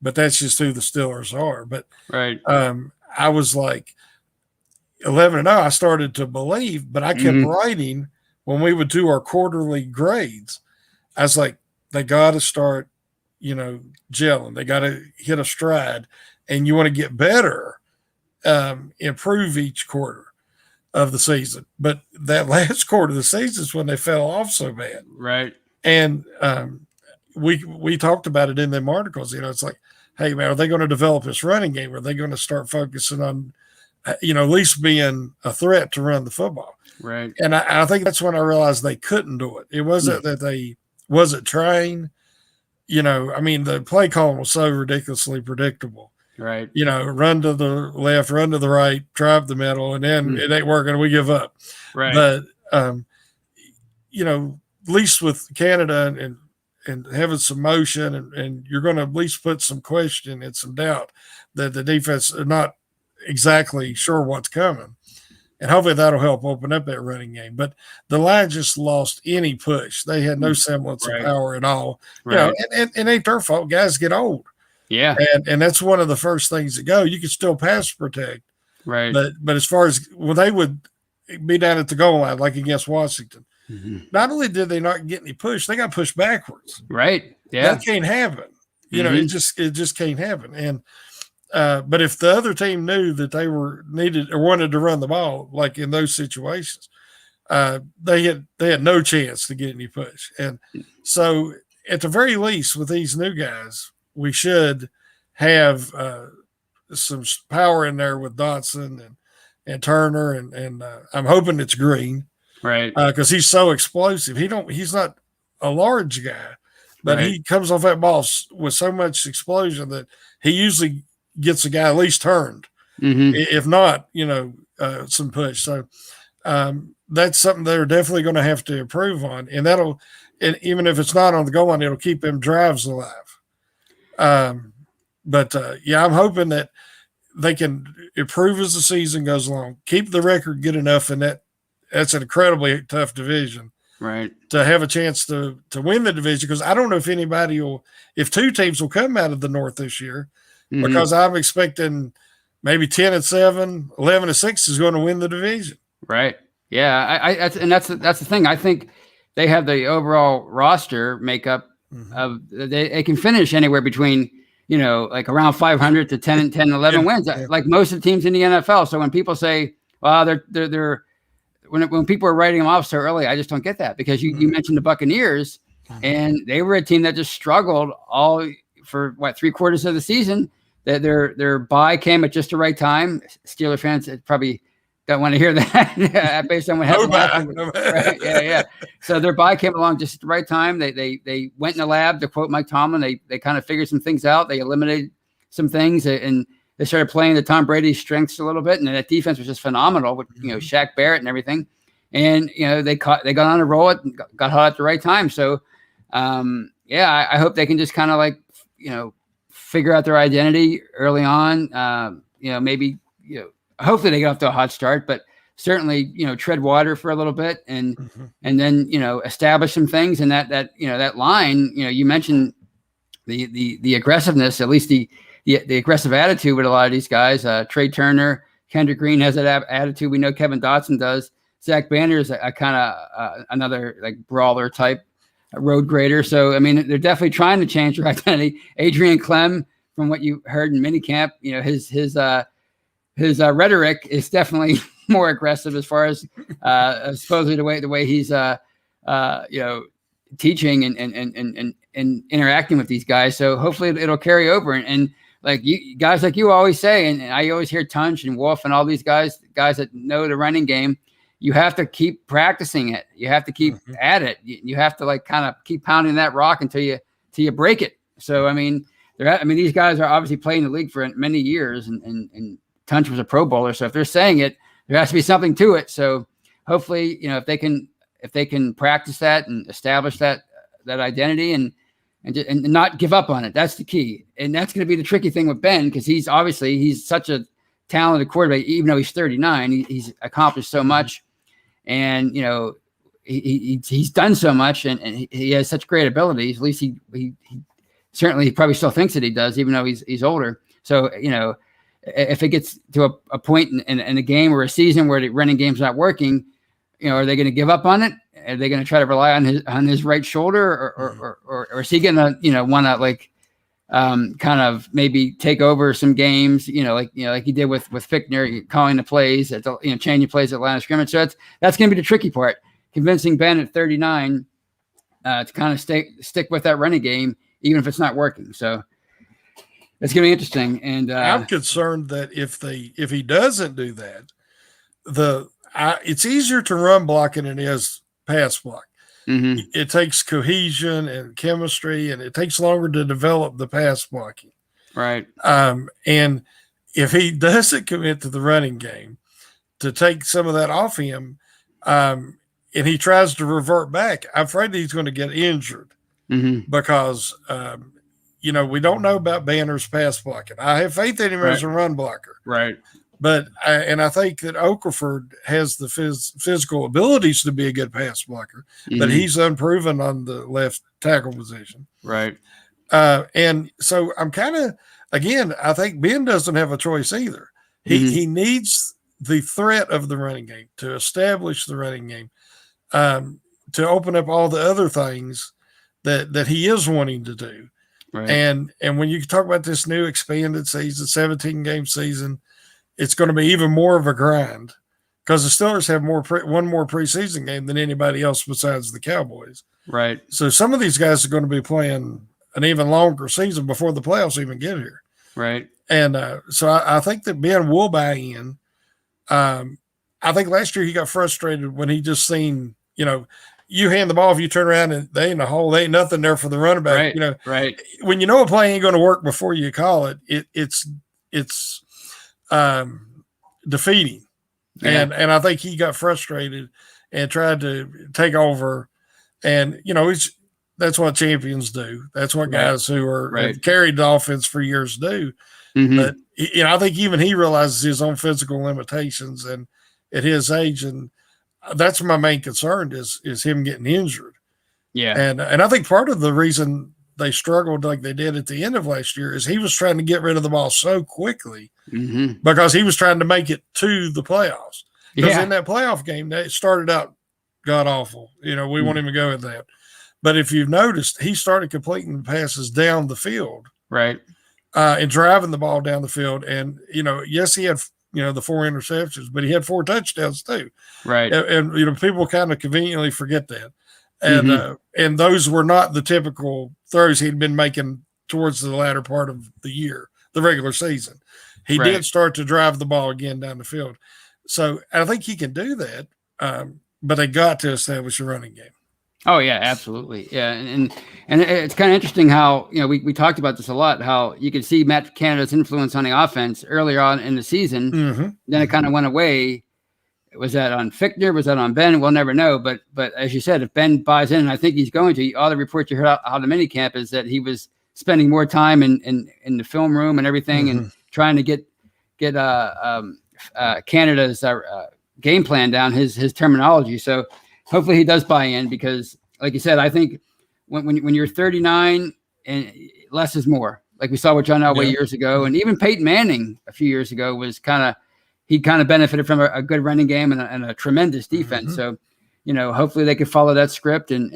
But that's just who the Steelers are. But right, I was like 11-0. I started to believe, but I kept writing when we would do our quarterly grades. I was like, they got to start, gelling. They got to hit a stride, and you want to get better, improve each quarter of the season. But that last quarter of the season is when they fell off so bad. Right. And we talked about it in them articles. It's like, hey, man, are they going to develop this running game? Are they going to start focusing on at least being a threat to run the football. Right. And I think that's when I realized they couldn't do it. It wasn't that they wasn't trying. The play calling was so ridiculously predictable. Right. Run to the left, run to the right, drive the middle, and then it ain't working. We give up. Right. But, at least with Canada and having some motion, and you're going to at least put some question and some doubt that the defense are not exactly sure what's coming. And hopefully that'll help open up that running game. But the line just lost any push. They had no semblance of power at all. Right. And it ain't their fault. Guys get old. Yeah. And that's one of the first things that go. You can still pass protect. Right. But as far as when they would be down at the goal line, like against Washington, not only did they not get any push, they got pushed backwards. Right. Yeah. That can't happen. It just can't happen. And but if the other team knew that they were needed or wanted to run the ball, like in those situations, they had no chance to get any push. And so at the very least with these new guys, we should have some power in there with Dotson and Turner and I'm hoping it's Green, right? Because he's so explosive. He's not a large guy, but he comes off that ball with so much explosion that he usually gets a guy at least turned, if not, some push. So that's something they're definitely going to have to improve on, and even if it's not on the goal line, it'll keep them drives alive. But I'm hoping that they can improve as the season goes along, keep the record good enough, and that's an incredibly tough division, right? To have a chance to win the division, because I don't know if two teams will come out of the North this year, because I'm expecting maybe 10-7, 11-6 is going to win the division. Right. Yeah. That's the thing. I think they have the overall roster makeup of they can finish anywhere between, like around 500 to 10 and 11 wins, like most of the teams in the NFL. So when people say, well, they're when people are writing them off so early, I just don't get that, because you mentioned the Buccaneers, and they were a team that just struggled all for 3/4 of the season. That their bye came at just the right time. Steelers fans probably don't want to hear that based on what happened. Right? Yeah. So their bye came along just at the right time. They went in the lab, to quote Mike Tomlin. They kind of figured some things out. They eliminated some things, and they started playing to Tom Brady's strengths a little bit. And that defense was just phenomenal with Shaq Barrett and everything. And they got on a roll and got hot at the right time. So I hope they can just kind of figure out their identity early on. Maybe hopefully they get off to a hot start, but certainly tread water for a little bit and then establish some things. And that line, you mentioned the aggressiveness, at least the aggressive attitude with a lot of these guys. Trey Turner, Kendrick Green has that attitude. We know Kevin Dotson does. Zach Banner is a kind of another like brawler type. A road grader. So, I mean, they're definitely trying to change their identity. Adrian Clem, from what you heard in minicamp, his rhetoric is definitely more aggressive as far as supposedly the way he's teaching and interacting with these guys. So hopefully it'll carry over. And like guys like you always say, and I always hear Tunch and Wolf and all these guys that know the running game. You have to keep practicing it. You have to keep at it. You have to kind of keep pounding that rock until you break it. So, I mean, these guys are obviously playing the league for many years, and Tunch was a Pro Bowler. So if they're saying it, there has to be something to it. So hopefully, if they can practice that and establish that identity and not give up on it, that's the key. And that's going to be the tricky thing with Ben, because he's such a talented quarterback. Even though he's 39, he's accomplished so much. And, he's done so much and he has such great abilities. At least he certainly probably still thinks that he does, even though he's older. So, if it gets to a point in a game or a season where the running game's not working, are they going to give up on it? Are they going to try to rely on his right shoulder or is he going to, want to kind of maybe take over some games, like he did with Fickner, calling the plays, changing plays at line of scrimmage. So that's going to be the tricky part, convincing Ben at 39 to kind of stick with that running game, even if it's not working. So It's going to be interesting. And I'm concerned that if he doesn't do that, it's easier to run block than it is pass block. mm-hmm. It takes cohesion and chemistry, and it takes longer to develop the pass blocking. Right. And if he doesn't commit to the running game to take some of that off him, and he tries to revert back, I'm afraid that he's going to get injured because, we don't know about Banner's pass blocking. I have faith in him as a run blocker. Right. But I think that Okafor has the physical abilities to be a good pass blocker, but he's unproven on the left tackle position. Right. And so I'm kind of, again, I think Ben doesn't have a choice either. He needs the threat of the running game to establish the running game, to open up all the other things that he is wanting to do. Right. And when you talk about this new expanded season, 17-game season, it's going to be even more of a grind because the Steelers have one more preseason game than anybody else besides the Cowboys. Right. So some of these guys are going to be playing an even longer season before the playoffs even get here. Right. And so I think that Ben will buy in. I think last year he got frustrated when he just seen, you hand the ball, if you turn around and they ain't a hole, they ain't nothing there for the running back. Right. Right. When a play ain't going to work before you call it, it's defeating. Yeah. And I think he got frustrated and tried to take over. And, that's what champions do. That's what guys who have carried the offense for years do. But, I think even he realizes his own physical limitations and at his age. And that's my main concern is him getting injured. Yeah. And I think part of the reason they struggled like they did at the end of last year is he was trying to get rid of the ball so quickly because he was trying to make it to the playoffs. Because in that playoff game, it started out god awful. We won't even go with that. But if you've noticed, he started completing passes down the field. Right. And driving the ball down the field. And, yes, he had, the 4 interceptions, but he had 4 touchdowns too. Right. And people kind of conveniently forget that. And those were not the typical throws he'd been making towards the latter part of the year, the regular season. He did start to drive the ball again down the field. So I think he can do that, but they got to establish a running game. Oh, yeah, absolutely. Yeah, and it's kind of interesting how, we talked about this a lot, how you could see Matt Canada's influence on the offense earlier on in the season. Then it kind of went away. Was that on Fichtner? Was that on Ben? We'll never know. But as you said, if Ben buys in, and I think he's going to, all the reports you heard out of the minicamp is that he was spending more time in the film room and everything and trying to get Canada's game plan down, his terminology. So hopefully he does buy in because, like you said, I think when you're 39 and less is more, like we saw with John Elway years ago, and even Peyton Manning a few years ago was he kind of benefited from a good running game and a tremendous defense. So, hopefully they could follow that script and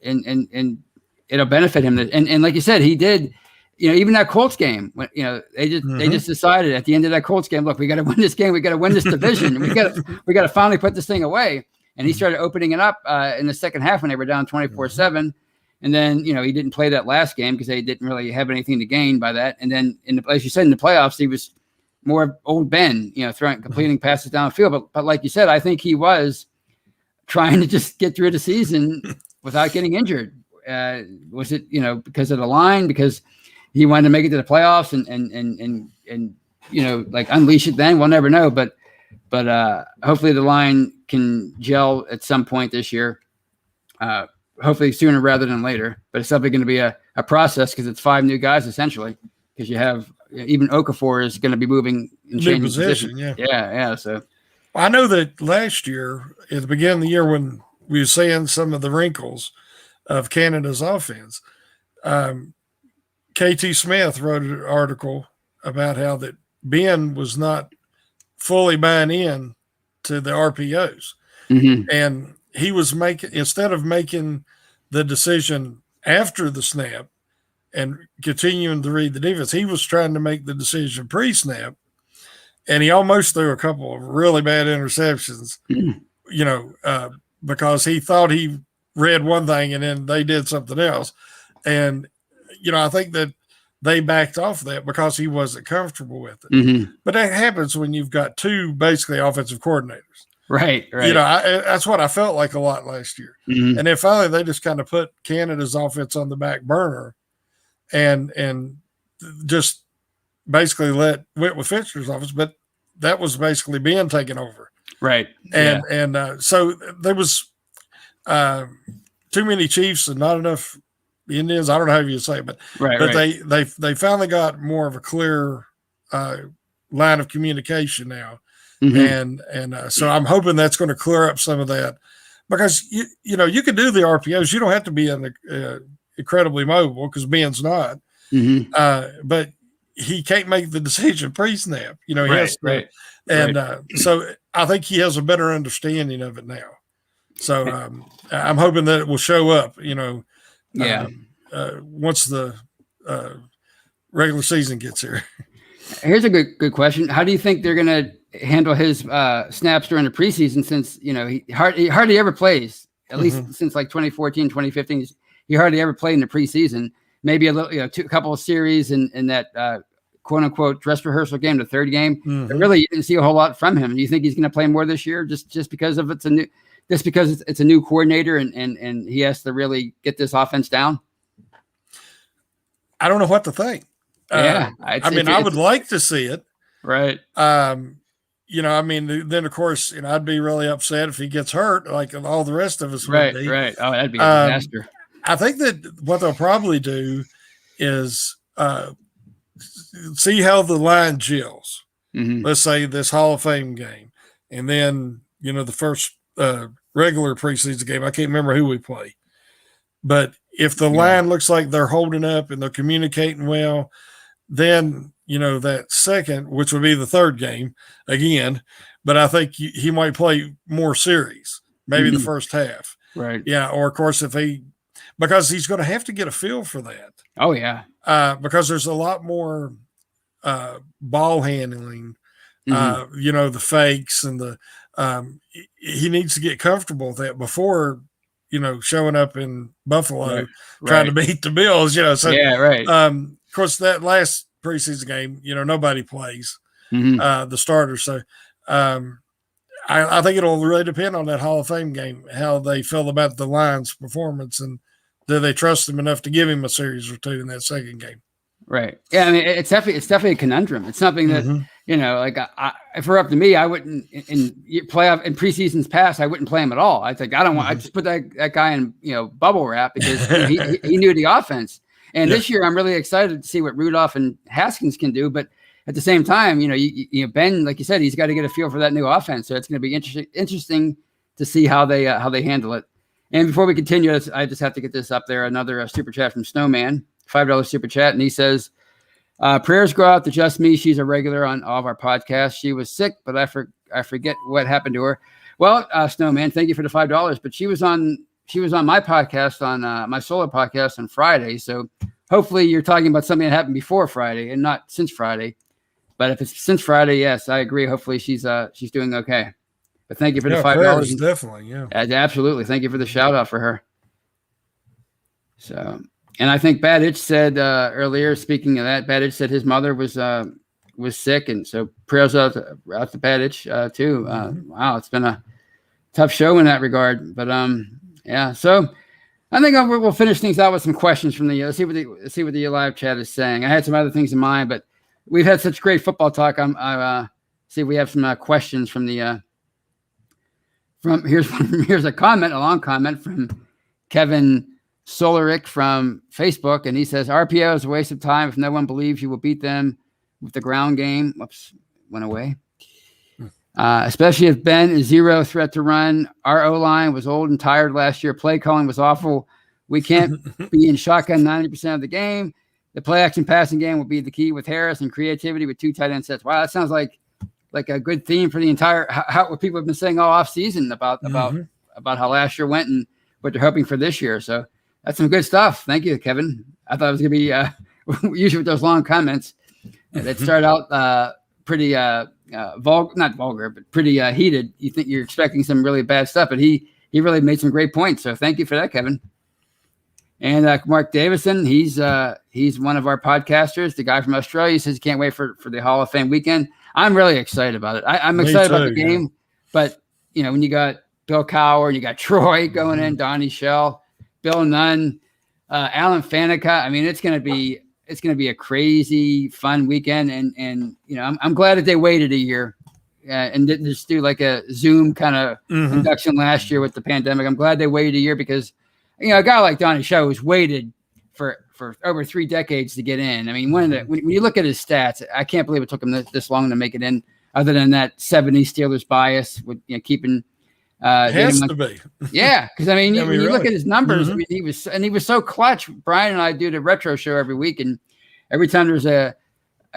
it'll benefit him. And like you said, he did. Even that Colts game, when they just decided at the end of that Colts game, look, we got to win this game, we got to win this division, we got to finally put this thing away. And he started opening it up in the second half when they were down 24-7. And then, he didn't play that last game because they didn't really have anything to gain by that. And then, as you said, in the playoffs, he was more old Ben, completing passes downfield. But like you said, I think he was trying to just get through the season without getting injured. Was it, because of the line, because he wanted to make it to the playoffs and like unleash it then? We'll never know. But hopefully the line can gel at some point this year. Hopefully sooner rather than later. But it's definitely going to be a process because it's 5 new guys essentially. Because you have even Okafor is going to be moving and changing position. Yeah. So I know that last year at the beginning of the year when we were seeing some of the wrinkles of Canada's offense, KT Smith wrote an article about how that Ben was not fully buying in to the RPOs. And he was instead of making the decision after the snap and continuing to read the defense, he was trying to make the decision pre-snap. And he almost threw a couple of really bad interceptions, because he thought he read one thing and then they did something else. And, I think that they backed off that because he wasn't comfortable with it. Mm-hmm. But that happens when you've got two basically offensive coordinators. Right. That's what I felt like a lot last year. Mm-hmm. And then finally they just kind of put Canada's offense on the back burner and just basically went with Fincher's offense, but that was basically being taken over. Right. And so there was too many Chiefs and not enough Indians. I don't know how you say it, but they finally got more of a clear line of communication now. Mm-hmm. And so I'm hoping that's going to clear up some of that, because you can do the RPOs. You don't have to be incredibly mobile, because Ben's not. Mm-hmm. But he can't make the decision pre-snap. He has to. And so I think he has a better understanding of it now. So I'm hoping that it will show up. Once the regular season gets here. Here's a good question. How do you think they're going to handle his snaps during the preseason, since he hardly ever plays, at least since like 2014, 2015, he hardly ever played in the preseason. Maybe a little, a couple of series in that quote unquote dress rehearsal game, the third game. But really, you didn't see a whole lot from him. Do you think he's going to play more this year, just because of it's a new coordinator and he has to really get this offense down? I don't know what to think. I would like to see it. Right. Then of course, I'd be really upset if he gets hurt, like all the rest of us would be. Right. Oh, that'd be a disaster. I think that what they'll probably do is see how the line gels. Mm-hmm. Let's say this Hall of Fame game, and then the first regular preseason game. I can't remember who we play, but if the line looks like they're holding up and they're communicating well, then that second, which would be the third game again, but I think he might play more series, maybe the first half. Right. Yeah. Or of course, because he's going to have to get a feel for that. Oh yeah. Because there's a lot more ball handling, the fakes and he needs to get comfortable with that before, showing up in Buffalo trying to beat the Bills, So, yeah, right. Of course, that last preseason game, nobody plays the starters. So I think it'll really depend on that Hall of Fame game, how they feel about the Lions' performance, and do they trust him enough to give him a series or two in that second game. Right. Yeah. I mean, it's definitely a conundrum. It's something that, like if it were up to me, I wouldn't in playoff in preseasons past, I wouldn't play him at all. I think I just put that guy in, bubble wrap, because he knew the offense. And this year I'm really excited to see what Rudolph and Haskins can do. But at the same time, Ben, like you said, he's got to get a feel for that new offense. So it's going to be interesting to see how they handle it. And before we continue, I just have to get this up there. Another super chat from Snowman, $5 super chat. And he says, prayers go out to Just Me. She's a regular on all of our podcasts. She was sick, but I forget what happened to her. Well, Snowman, thank you for the $5. But she was on my podcast, on my solo podcast on Friday. So hopefully you're talking about something that happened before Friday and not since Friday. But if it's since Friday, yes, I agree. Hopefully she's doing okay. But thank you for the $5. Definitely, yeah. Absolutely. Thank you for the shout out for her. So, and I think Bad Itch said earlier, speaking of that, Bad Itch said his mother was sick, and so prayers out to Bad Itch too. Wow, it's been a tough show in that regard. But yeah. So I think we'll finish things out with some questions from the. Let's see what the live chat is saying. I had some other things in mind, but we've had such great football talk. I see if we have some questions from the. Here's a long comment from Kevin Solaric from Facebook, and he says RPO is a waste of time if no one believes you will beat them with the ground game. Whoops, went away. Especially if Ben is zero threat to run. Our O-line was old and tired last year. Play calling was awful. We can't be in shotgun 90% of the game. The play action passing game will be the key with Harris, and creativity with 2 tight end sets. Wow, that sounds like a good theme for the entire what people have been saying all off season about how last year went and what they're hoping for this year. So that's some good stuff. Thank you, Kevin. I thought it was going to be usually with those long comments that start out pretty not vulgar, but pretty heated. You think you're expecting some really bad stuff, but he really made some great points. So thank you for that, Kevin. And Mark Davison, he's one of our podcasters. The guy from Australia, he says he can't wait for the Hall of Fame weekend. I'm really excited about it. I'm excited about the game, but when you got Bill Cowher, you got Troy going in, Donnie Shell, Bill Nunn, Alan Faneca. I mean, it's gonna be a crazy fun weekend, and I'm glad that they waited a year and didn't just do like a Zoom kind of induction last year with the pandemic. I'm glad they waited a year because a guy like Donnie Shell who's waited for over 3 decades to get in. I mean, when you look at his stats, I can't believe it took him this long to make it in. Other than that 70s Steelers bias with keeping. Has to be. Yeah, because when you look at his numbers, I mean, he was so clutch. Brian and I do the retro show every week, and every time there's a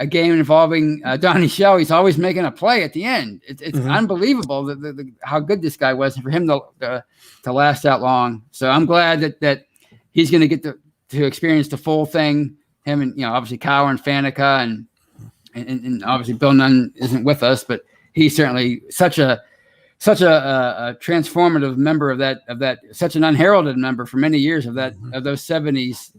game involving Donnie Shell, he's always making a play at the end. It's unbelievable how good this guy was, and for him to last that long. So I'm glad that he's going to get to experience the full thing. Him and obviously Cowher and Faneca and obviously Bill Nunn isn't with us, but he's certainly such a transformative member of that, such an unheralded member for many years of those 70s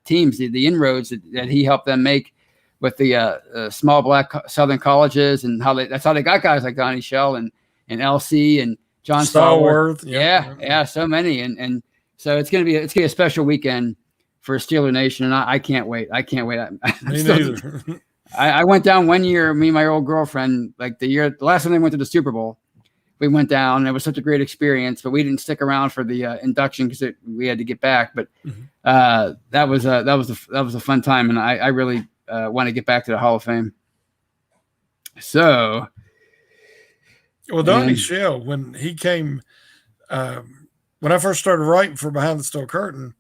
teams, the inroads that he helped them make with the small black Southern colleges, and that's how they got guys like Donnie Shell and LC and John Stallworth. Yeah, so many, and so it's gonna be a special weekend for Steeler Nation, and I can't wait. Me neither. I went down one year, me and my old girlfriend, like the last time they went to the Super Bowl. We went down. It was such a great experience, but we didn't stick around for the induction because we had to get back. But that was a fun time, and I really want to get back to the Hall of Fame. So, Donnie Shell, when he came, when I first started writing for Behind the Steel Curtain,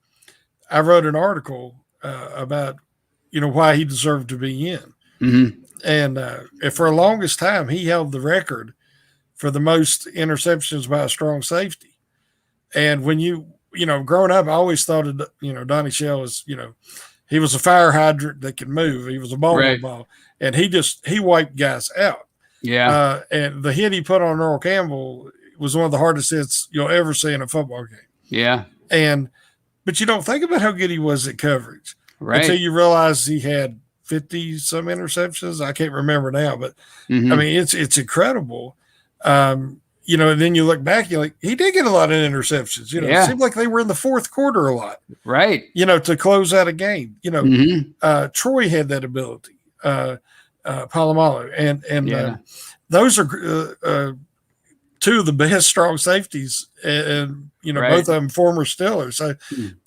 I wrote an article about why he deserved to be in, and for the longest time he held the record for the most interceptions by a strong safety. And when growing up, I always thought of, Donnie Shell as, he was a fire hydrant that could move. He was a ball, and he wiped guys out. Yeah. And the hit he put on Earl Campbell was one of the hardest hits you'll ever see in a football game. Yeah. But you don't think about how good he was at coverage until you realize he had 50 some interceptions. I can't remember now, but I mean, it's incredible. And then you look back, you're like, he did get a lot of interceptions. It seemed like they were in the fourth quarter a lot. Right. To close out a game. Troy had that ability. Palomalo. And those are two of the best strong safeties. And both of them former Steelers. So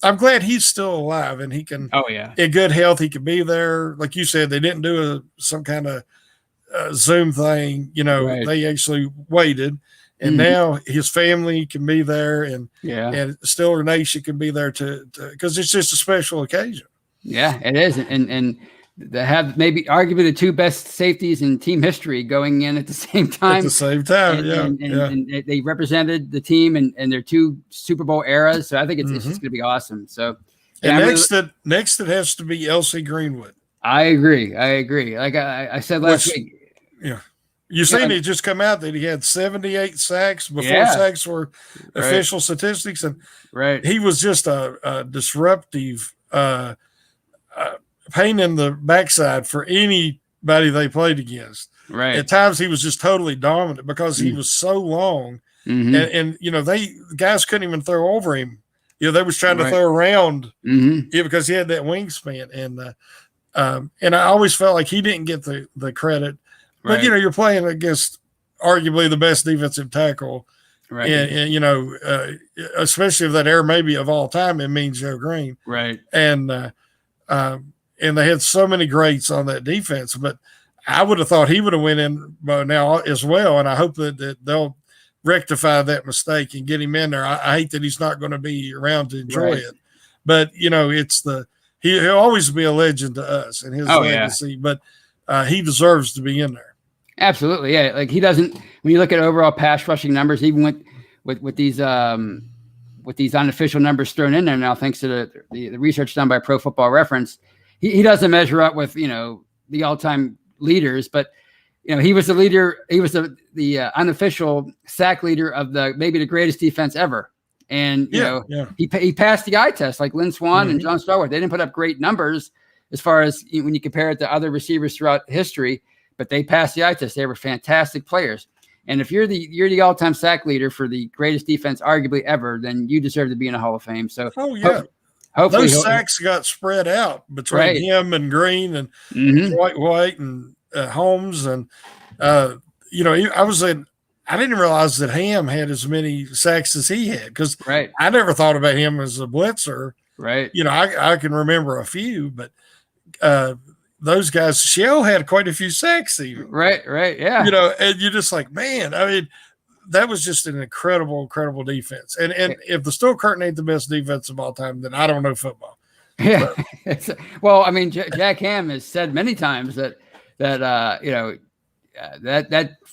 I'm glad he's still alive and he can, in good health, he can be there. Like you said, they didn't do some kind of Zoom thing, They actually waited, and now his family can be there, and Steeler Nation can be there because it's just a special occasion. Yeah, it is, and they have maybe arguably the 2 best safeties in team history going in at the same time. And they represented the team and their 2 Super Bowl eras. So I think it's just going to be awesome. So, next it has to be LC Greenwood. I agree. Like I said last week. Yeah. You seen it just come out that he had 78 sacks before sacks were official statistics. And he was just a disruptive pain in the backside for anybody they played against. Right. At times he was just totally dominant because he was so long. And guys couldn't even throw over him. They was trying to throw around because he had that wingspan. And I always felt like he didn't get the credit. But, you're playing against arguably the best defensive tackle. Right. And especially of that era, maybe of all time, it means Joe Green. Right. And they had so many greats on that defense. But I would have thought he would have went in now as well. And I hope that they'll rectify that mistake and get him in there. I hate that he's not going to be around to enjoy it. But, he'll always be a legend to us and his legacy. But he deserves to be in there. Absolutely, yeah. Like he doesn't. When you look at overall pass rushing numbers, even with these unofficial numbers thrown in there now, thanks to the research done by Pro Football Reference, he doesn't measure up with the all-time leaders, but he was the leader. He was the unofficial sack leader of maybe the greatest defense ever And, he passed the eye test like Lynn Swann and John Stallworth. They didn't put up great numbers as far as when you compare it to other receivers throughout history, but they passed the eye test. They were fantastic players. And if you're the all-time sack leader for the greatest defense arguably ever, then you deserve to be in a Hall of Fame. So, hopefully those sacks got spread out between him and Green and White and Holmes. And, I didn't realize that Ham had as many sacks as he had because I never thought about him as a blitzer. Right. I can remember a few, but those guys, Shell had quite a few sacks even. Right. Yeah. And you're just like, man, I mean, that was just an incredible defense. And if the Steel Curtain ain't the best defense of all time, then I don't know football. Yeah. Well, I mean, Jack Ham has said many times that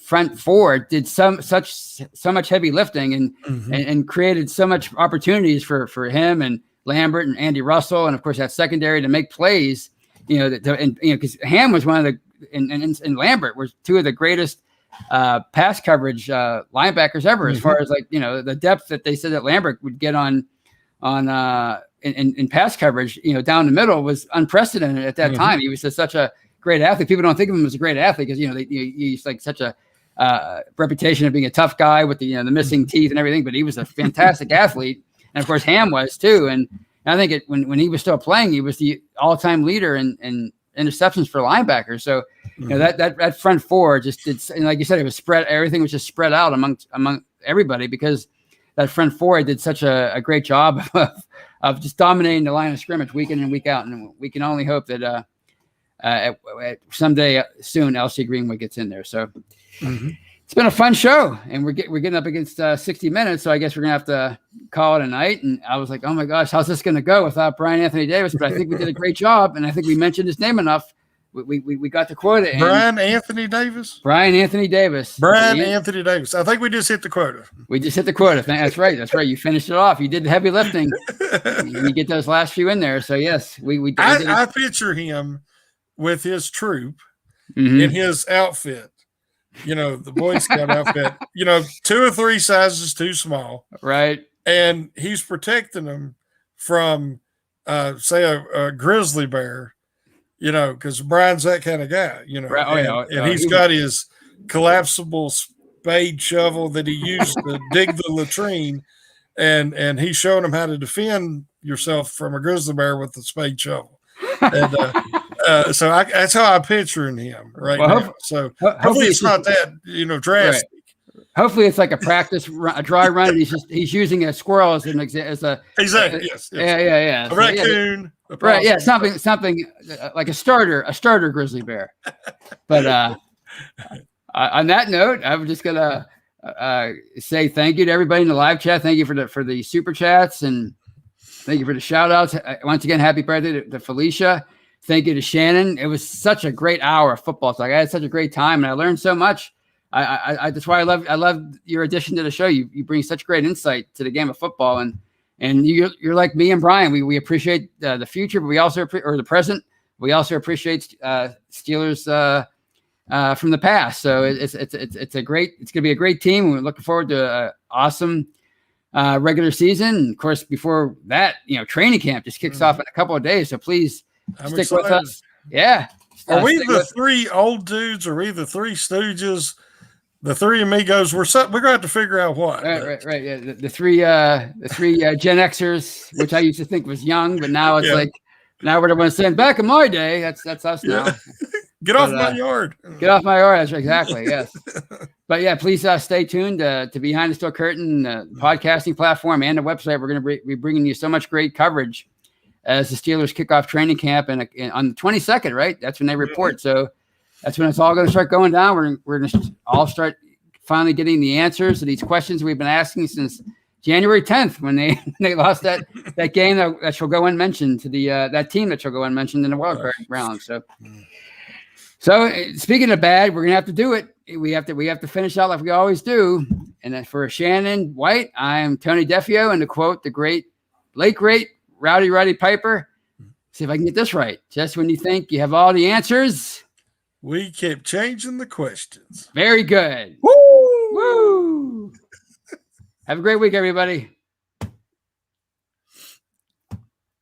front four did so much heavy lifting and created so much opportunities for him and Lambert and Andy Russell, and of course that secondary to make plays. Because Ham was one of the and Lambert was two of the greatest pass coverage linebackers ever, as far as the depth that they said that Lambert would get on in pass coverage. Down the middle was unprecedented at that time. He was just such a great athlete. People don't think of him as a great athlete because he's like such a reputation of being a tough guy with the missing teeth and everything. But he was a fantastic athlete, and of course Ham was too. And I think when he was still playing, he was the all-time leader in interceptions for linebackers. So that front four just did, and like you said, it was spread. Everything was just spread out among everybody because that front four did such a great job of just dominating the line of scrimmage week in and week out. And we can only hope that someday soon LC Greenwood gets in there. So it's been a fun show, and we're getting up against 60 minutes. So I guess we're gonna have to call it a night. And I was like, oh my gosh, how's this gonna go without Brian Anthony Davis? But I think we did a great job, and I think we mentioned his name enough. We got the quota. Brian Anthony Davis. Anthony Davis. I think we just hit the quota. We just hit the quota. That's right. You finished it off. You did the heavy lifting. You get those last few in there. So yes, I picture him with his troop in his outfit, the Boy Scout outfit, 2 or 3 sizes too small. Right. And he's protecting them from, say, a grizzly bear, because Brian's that kind of guy, Right. And he's got his collapsible spade shovel that he used to dig the latrine. And he's showing him how to defend yourself from a grizzly bear with the spade shovel. And, so that's how I'm picturing him now. So hopefully it's not that drastic. Right. Hopefully it's like a practice, a dry run. And he's using a squirrel as a exactly. Yes. Yeah. A raccoon. Right. Yeah. Something like a starter grizzly bear. But on that note, I'm just gonna say thank you to everybody in the live chat. Thank you for the super chats, and thank you for the shout outs. Once again, happy birthday to Felicia. Thank you to Shannon. It was such a great hour of football talk. I had such a great time, and I learned so much. I that's why I love your addition to the show. You bring such great insight to the game of football, and you're like me and Brian. We appreciate the future, but we also or the present. We also appreciate Steelers from the past. So it's going to be a great team. We're looking forward to an awesome regular season. And of course, before that, training camp just kicks off in a couple of days. So please. Stick with us. Yeah. Are we the 3 old dudes? Are we the 3 stooges? The 3 amigos? We're going to have to figure out what. Right. Yeah. The three Gen Xers, which I used to think was young, but now it's like now we're the ones saying back in my day. That's us now. Get off my yard. Get off my yard. That's exactly. Yes. But yeah, please stay tuned to Behind the Steel Curtain, the podcasting platform and the website. We're going to be bringing you so much great coverage as the Steelers kick off training camp and on the 22nd, right? That's when they report. So that's when it's all going to start going down. We're going to all start finally getting the answers to these questions we've been asking since January 10th when they lost that game that shall go unmentioned to the that team that shall go unmentioned in the wild card round. So speaking of bad, we're going to have to do it. We have to finish out like we always do. And then for Shannon White, I'm Tony Defio, and to quote the late great Rowdy Roddy Piper, see if I can get this right. Just when you think you have all the answers, we kept changing the questions. Very good. Woo! Woo! Have a great week, everybody.